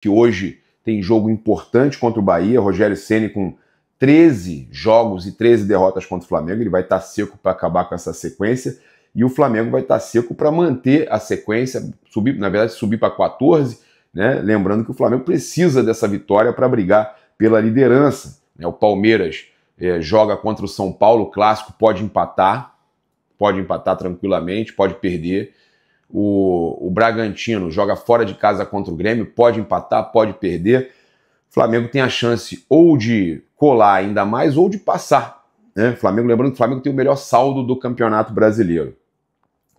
que hoje tem jogo importante contra o Bahia. Rogério Ceni com 13 jogos e 13 derrotas contra o Flamengo. Ele vai estar seco para acabar com essa sequência. E o Flamengo vai estar seco para manter a sequência, subir, na verdade, subir para 14, né? Lembrando que o Flamengo precisa dessa vitória para brigar pela liderança, né? O Palmeiras joga contra o São Paulo, o clássico, pode empatar tranquilamente, pode perder. O Bragantino joga fora de casa contra o Grêmio, pode empatar, pode perder. O Flamengo tem a chance ou de colar ainda mais ou de passar, né? Lembrando que o Flamengo tem o melhor saldo do Campeonato Brasileiro.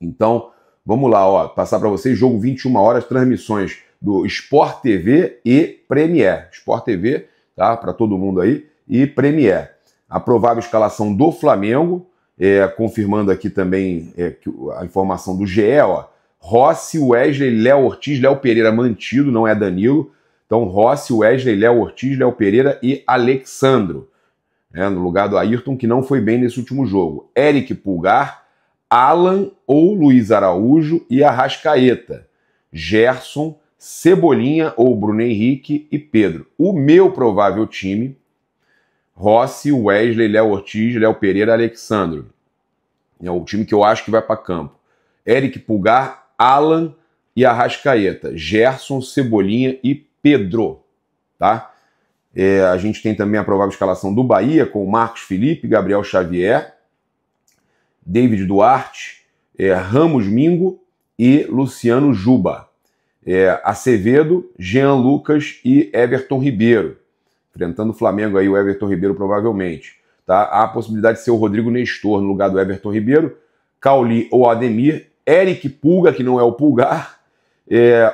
Então, vamos lá, ó, passar para vocês, jogo 21 horas, transmissões do Sport TV e Premier. Sport TV, tá, para todo mundo aí, e Premier. A provável escalação do Flamengo, confirmando aqui também a informação do GE, ó, Rossi, Wesley, Léo Ortiz, Léo Pereira mantido, não é Danilo. Então, Rossi, Wesley, Léo Ortiz, Léo Pereira e Alexandro, né, no lugar do Ayrton, que não foi bem nesse último jogo. Eric Pulgar, Alan ou Luiz Araújo e Arrascaeta. Gerson, Cebolinha ou Bruno Henrique e Pedro. O meu provável time: Rossi, Wesley, Léo Ortiz, Léo Pereira, Alexandro. É o time que eu acho que vai para campo. Eric Pulgar, Alan e Arrascaeta. Gerson, Cebolinha e Pedro. Tá? A gente tem também a provável escalação do Bahia, com Marcos Felipe, Gabriel Xavier, David Duarte, Ramos Mingo e Luciano Juba. Acevedo, Jean Lucas e Everton Ribeiro. Enfrentando o Flamengo aí, o Everton Ribeiro provavelmente. Tá? Há a possibilidade de ser o Rodrigo Nestor no lugar do Everton Ribeiro, Cauli ou Ademir, Eric Pulga, que não é o Pulgar,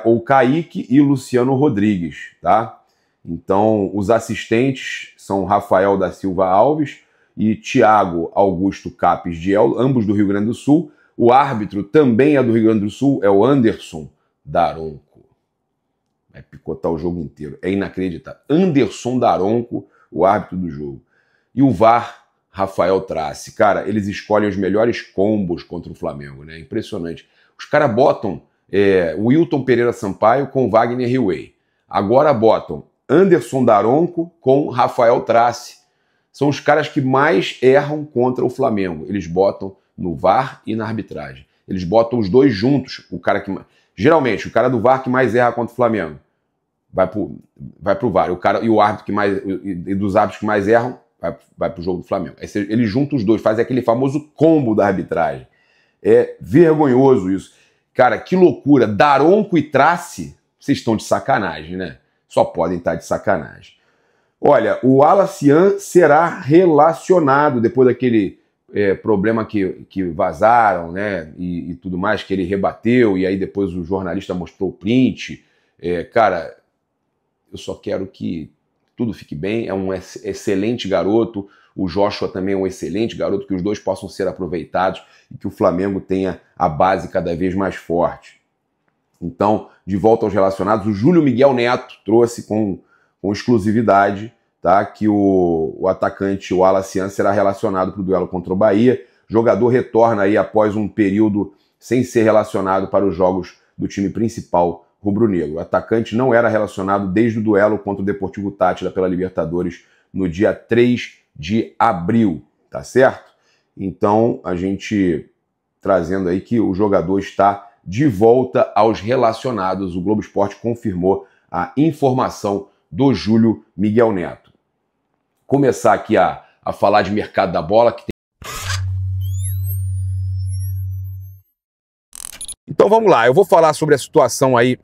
ou Kaique e Luciano Rodrigues. Tá? Então, os assistentes são Rafael da Silva Alves e Thiago Augusto Capes Diel, ambos do Rio Grande do Sul. O árbitro também é do Rio Grande do Sul, é o Anderson Daronco. Vai picotar o jogo inteiro, é inacreditável. Anderson Daronco, o árbitro do jogo. E o VAR, Rafael Trace. Cara, eles escolhem os melhores combos contra o Flamengo, né? Impressionante. Os caras botam o Wilton Pereira Sampaio com Wagner Riway. Agora botam Anderson Daronco com Rafael Trace. São os caras que mais erram contra o Flamengo. Eles botam no VAR e na arbitragem. Eles botam os dois juntos. Geralmente, o cara do VAR que mais erra contra o Flamengo vai pro VAR. E o árbitro e dos árbitros que mais erram vai pro jogo do Flamengo. Ele junta os dois, faz aquele famoso combo da arbitragem. É vergonhoso isso. Cara, que loucura. Daronco e Trace, vocês estão de sacanagem, né? Só podem estar de sacanagem. Olha, o Alacian será relacionado depois daquele problema que vazaram, né? E tudo mais, que ele rebateu, e aí depois o jornalista mostrou o print. Cara, eu só quero que tudo fique bem. É um excelente garoto. O Joshua também é um excelente garoto, que os dois possam ser aproveitados e que o Flamengo tenha a base cada vez mais forte. Então, de volta aos relacionados, o Júlio Miguel Neto trouxe com exclusividade, tá, que o atacante, o Alacian, será relacionado para o duelo contra o Bahia. O jogador retorna aí após um período sem ser relacionado para os jogos do time principal rubro-negro. O atacante não era relacionado desde o duelo contra o Deportivo Táchira pela Libertadores no dia 3 de abril, tá certo? Então, a gente trazendo aí que o jogador está de volta aos relacionados. O Globo Esporte confirmou a informação do Júlio Miguel Neto. Começar aqui a falar de mercado da bola. Então vamos lá, eu vou falar sobre a situação aí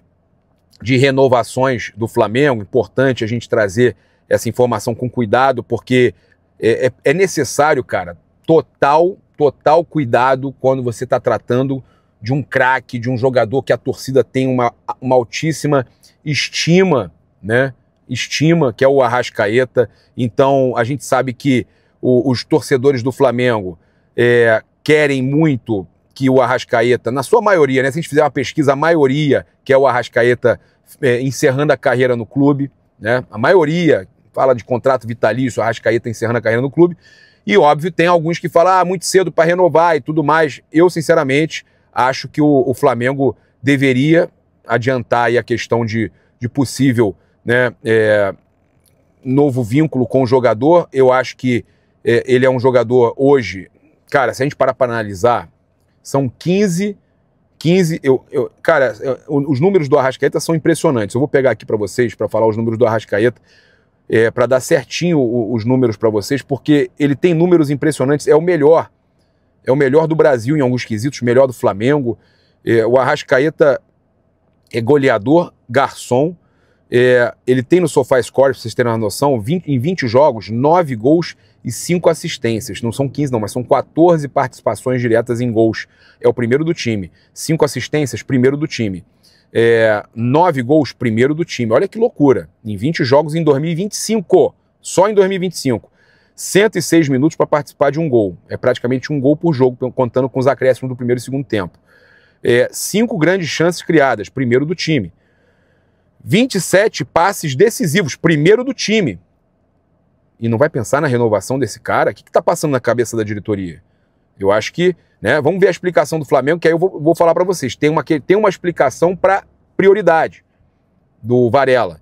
de renovações do Flamengo. Importante a gente trazer essa informação com cuidado, porque é necessário, cara, total cuidado quando você está tratando de um craque, de um jogador que a torcida tem uma altíssima estima, né? Estima, que é o Arrascaeta. Então a gente sabe que os torcedores do Flamengo querem muito que o Arrascaeta, na sua maioria, né? Se a gente fizer uma pesquisa, a maioria quer o Arrascaeta encerrando a carreira no clube, né? A maioria fala de contrato vitalício, o Arrascaeta encerrando a carreira no clube. E óbvio, tem alguns que falam muito cedo para renovar e tudo mais. Eu, sinceramente, acho que o Flamengo deveria adiantar aí a questão de de possível, né, novo vínculo com o jogador. Eu acho que ele é um jogador hoje, cara, se a gente parar para analisar, são 15, cara, os números do Arrascaeta são impressionantes. Eu vou pegar aqui para vocês, para falar os números do Arrascaeta, para dar certinho os números para vocês, porque ele tem números impressionantes, é o melhor do Brasil em alguns quesitos, melhor do Flamengo. O Arrascaeta é goleador, garçom, ele tem no SofaScore, para vocês terem uma noção, em 20 jogos, 9 gols e 5 assistências. Não são 15 não, mas são 14 participações diretas em gols. É o primeiro do time. 5 assistências, primeiro do time. 9 gols, primeiro do time. Olha que loucura. Em 20 jogos em 2025. Só em 2025. 106 minutos para participar de um gol. É praticamente um gol por jogo, contando com os acréscimos do primeiro e segundo tempo. 5 grandes chances criadas, primeiro do time. 27 passes decisivos, primeiro do time. E não vai pensar na renovação desse cara? O que está passando na cabeça da diretoria? Eu acho que, né, vamos ver a explicação do Flamengo, que aí eu vou falar para vocês. Tem uma explicação para prioridade do Varela.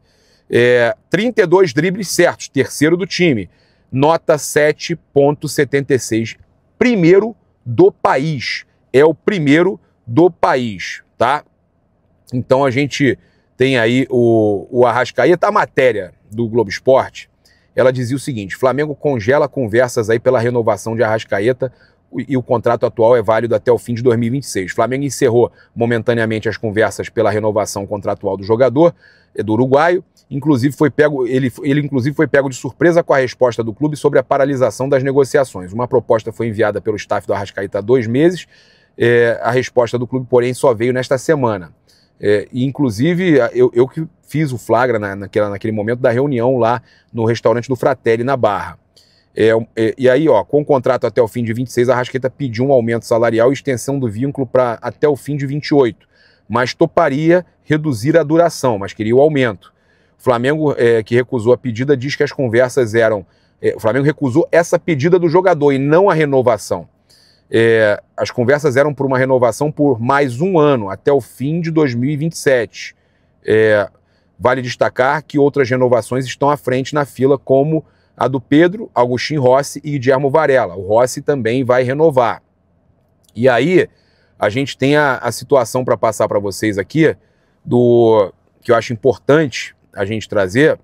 32 dribles certos, terceiro do time. Nota 7,76. Primeiro do país. É o primeiro do país, tá? Então a gente tem aí o Arrascaeta. A matéria do Globo Esporte, ela dizia o seguinte: Flamengo congela conversas aí pela renovação de Arrascaeta e o contrato atual é válido até o fim de 2026. Flamengo encerrou momentaneamente as conversas pela renovação contratual do jogador, do uruguaio. Inclusive ele inclusive foi pego de surpresa com a resposta do clube sobre a paralisação das negociações. Uma proposta foi enviada pelo staff do Arrascaeta há 2 meses. A resposta do clube, porém, só veio nesta semana. E inclusive eu que fiz o flagra naquele momento da reunião lá no restaurante do Fratelli, na Barra. E aí, ó, com o contrato até o fim de 26, a Arrascaeta pediu um aumento salarial e extensão do vínculo para até o fim de 28, mas toparia reduzir a duração, mas queria o aumento. O Flamengo, que recusou a pedida, diz que as conversas eram... o Flamengo recusou essa pedida do jogador e não a renovação. As conversas eram por uma renovação por mais 1 ano, até o fim de 2027. Vale destacar que outras renovações estão à frente na fila, como a do Pedro, Agustin Rossi e Guilherme Varela. O Rossi também vai renovar. E aí, a gente tem a situação para passar para vocês aqui, que eu acho importante a gente trazer,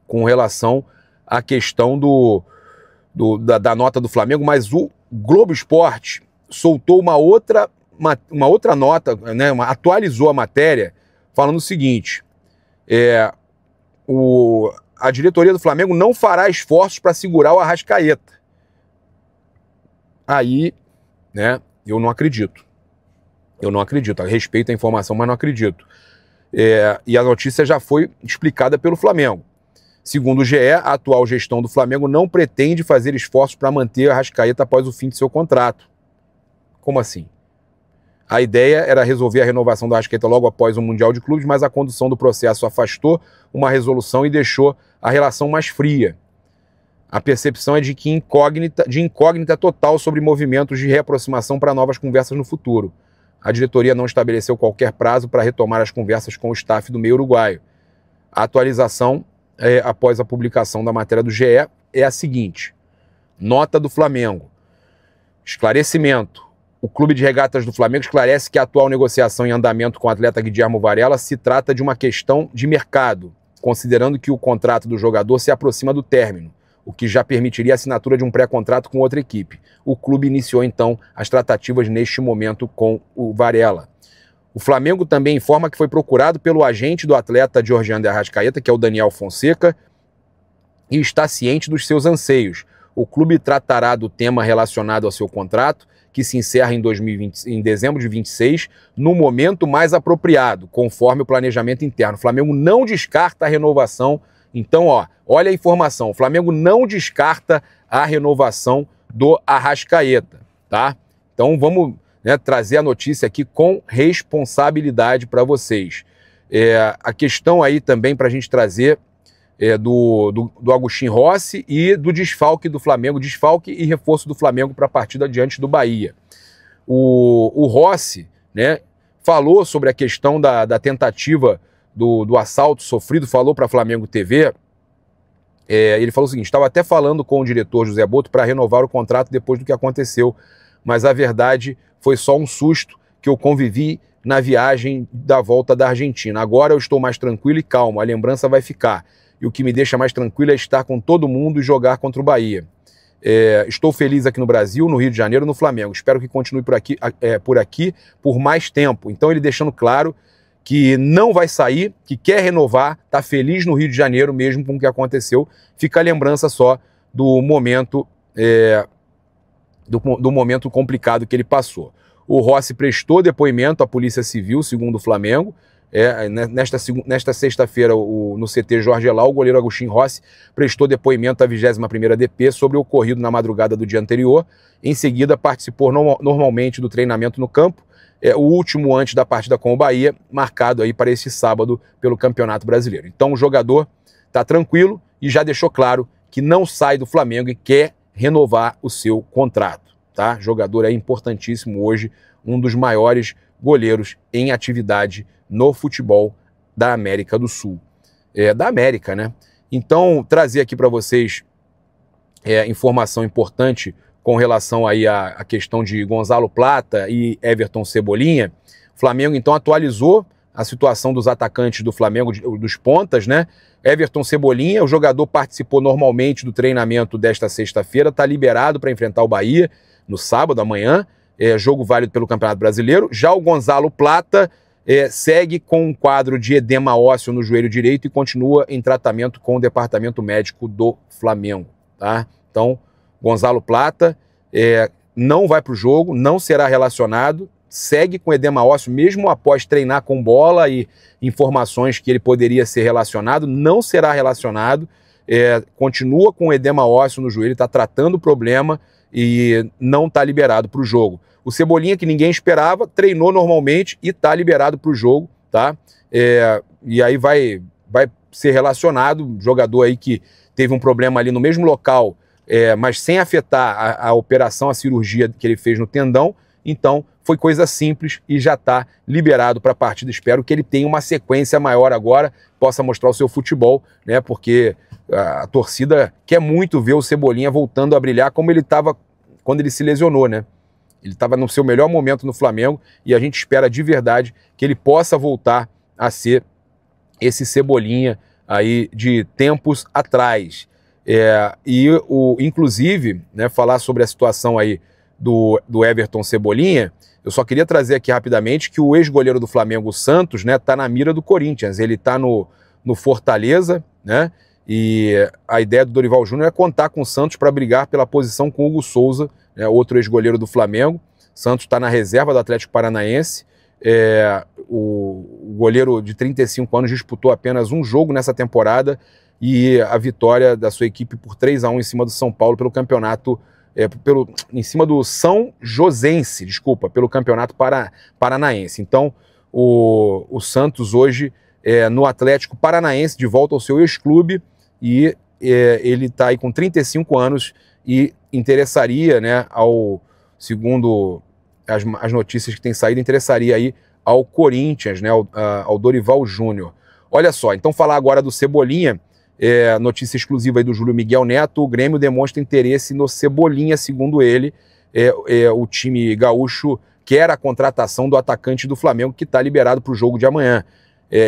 com relação à questão da nota do Flamengo, mas o Globo Esporte soltou uma outra nota, né, atualizou a matéria, falando o seguinte: a diretoria do Flamengo não fará esforços para segurar o Arrascaeta. Aí, né, eu não acredito. Eu não acredito. Eu respeito a informação, mas não acredito. E a notícia já foi explicada pelo Flamengo. Segundo o GE, a atual gestão do Flamengo não pretende fazer esforços para manter a Arrascaeta após o fim de seu contrato. Como assim? A ideia era resolver a renovação da Arrascaeta logo após o Mundial de Clubes, mas a condução do processo afastou uma resolução e deixou a relação mais fria. A percepção é de incógnita total sobre movimentos de reaproximação para novas conversas no futuro. A diretoria não estabeleceu qualquer prazo para retomar as conversas com o staff do meio uruguaio. A atualização, após a publicação da matéria do GE, é a seguinte: nota do Flamengo. Esclarecimento. O Clube de Regatas do Flamengo esclarece que a atual negociação em andamento com o atleta Guilherme Varela se trata de uma questão de mercado, considerando que o contrato do jogador se aproxima do término, o que já permitiria a assinatura de um pré-contrato com outra equipe. O clube iniciou, então, as tratativas neste momento com o Varela. O Flamengo também informa que foi procurado pelo agente do atleta Georgiano de Arrascaeta, que é o Daniel Fonseca, e está ciente dos seus anseios. O clube tratará do tema relacionado ao seu contrato, que se encerra em dezembro de 26, no momento mais apropriado, conforme o planejamento interno. O Flamengo não descarta a renovação. Então, olha a informação. O Flamengo não descarta a renovação do Arrascaeta, tá? Então, vamos, né, trazer a notícia aqui com responsabilidade para vocês. A questão aí também para a gente trazer do Agustin Rossi e do desfalque do Flamengo, desfalque e reforço do Flamengo para a partida diante do Bahia. O Rossi, né, falou sobre a questão da tentativa do assalto sofrido, falou para a Flamengo TV, ele falou o seguinte: estava até falando com o diretor José Boto para renovar o contrato depois do que aconteceu, mas a verdade foi só um susto que eu convivi na viagem da volta da Argentina. Agora eu estou mais tranquilo e calmo, a lembrança vai ficar. E o que me deixa mais tranquilo é estar com todo mundo e jogar contra o Bahia. Estou feliz aqui no Brasil, no Rio de Janeiro, no Flamengo. Espero que continue por aqui por mais tempo. Então ele deixando claro que não vai sair, que quer renovar, está feliz no Rio de Janeiro mesmo com o que aconteceu. Fica a lembrança só do momento, do momento complicado que ele passou. O Rossi prestou depoimento à Polícia Civil, segundo o Flamengo. Nesta sexta-feira, no CT Jorge Elal, o goleiro Agustin Rossi prestou depoimento à 21ª DP sobre o ocorrido na madrugada do dia anterior. Em seguida, participou normalmente do treinamento no campo, o último antes da partida com o Bahia, marcado aí para esse sábado pelo Campeonato Brasileiro. Então o jogador está tranquilo e já deixou claro que não sai do Flamengo e quer renovar o seu contrato. Tá? Jogador é importantíssimo hoje, um dos maiores goleiros em atividade no futebol da América do Sul. Da América, né? Então, trazer aqui para vocês informação importante com relação aí à questão de Gonzalo Plata e Everton Cebolinha. O Flamengo, então, atualizou a situação dos atacantes do Flamengo, dos pontas, né? Everton Cebolinha, o jogador participou normalmente do treinamento desta sexta-feira, está liberado para enfrentar o Bahia no sábado, amanhã, jogo válido pelo Campeonato Brasileiro. Já o Gonzalo Plata segue com um quadro de edema ósseo no joelho direito e continua em tratamento com o departamento médico do Flamengo. Tá? Então, Gonzalo Plata não vai para o jogo, não será relacionado, segue com edema ósseo, mesmo após treinar com bola e informações que ele poderia ser relacionado, não será relacionado, continua com edema ósseo no joelho, está tratando o problema e não está liberado para o jogo. O Cebolinha, que ninguém esperava, treinou normalmente e está liberado para o jogo, tá? E aí vai ser relacionado, jogador aí que teve um problema ali no mesmo local, mas sem afetar a operação, a cirurgia que ele fez no tendão. Então foi coisa simples e já está liberado para a partida. Espero que ele tenha uma sequência maior agora, possa mostrar o seu futebol, né? Porque a torcida quer muito ver o Cebolinha voltando a brilhar como ele estava quando ele se lesionou, né? Ele estava no seu melhor momento no Flamengo e a gente espera de verdade que ele possa voltar a ser esse Cebolinha aí de tempos atrás. Inclusive, né, falar sobre a situação aí do Everton Cebolinha, eu só queria trazer aqui rapidamente que o ex-goleiro do Flamengo, o Santos, né, tá na mira do Corinthians. Ele está no Fortaleza, né? E a ideia do Dorival Júnior é contar com o Santos para brigar pela posição com o Hugo Souza, né, outro ex-goleiro do Flamengo. Santos está na reserva do Atlético Paranaense. O goleiro de 35 anos disputou apenas um jogo nessa temporada e a vitória da sua equipe por 3-1 em cima do São Paulo pelo campeonato, em cima do São Josense, desculpa, pelo campeonato paranaense. Então o Santos hoje no Atlético Paranaense, de volta ao seu ex-clube, e ele está aí com 35 anos e interessaria, né, segundo as notícias que têm saído, interessaria aí ao Corinthians, né, ao Dorival Júnior. Olha só, então falar agora do Cebolinha, notícia exclusiva aí do Júlio Miguel Neto: o Grêmio demonstra interesse no Cebolinha, segundo ele. O time gaúcho quer a contratação do atacante do Flamengo, que está liberado para o jogo de amanhã.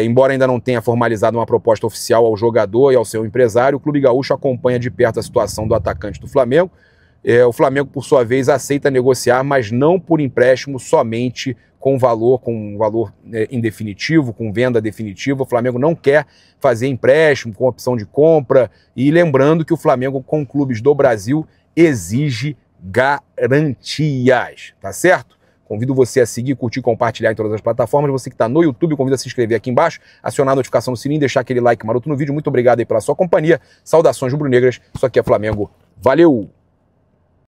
Embora ainda não tenha formalizado uma proposta oficial ao jogador e ao seu empresário, o Clube Gaúcho acompanha de perto a situação do atacante do Flamengo. O Flamengo, por sua vez, aceita negociar, mas não por empréstimo, somente com valor indefinitivo, com venda definitiva. O Flamengo não quer fazer empréstimo com opção de compra. E lembrando que o Flamengo, com clubes do Brasil, exige garantias, tá certo? Convido você a seguir, curtir, compartilhar em todas as plataformas. Você que está no YouTube, convido a se inscrever aqui embaixo, acionar a notificação no sininho, deixar aquele like maroto no vídeo. Muito obrigado aí pela sua companhia. Saudações rubro-negras. Isso aqui é Flamengo. Valeu!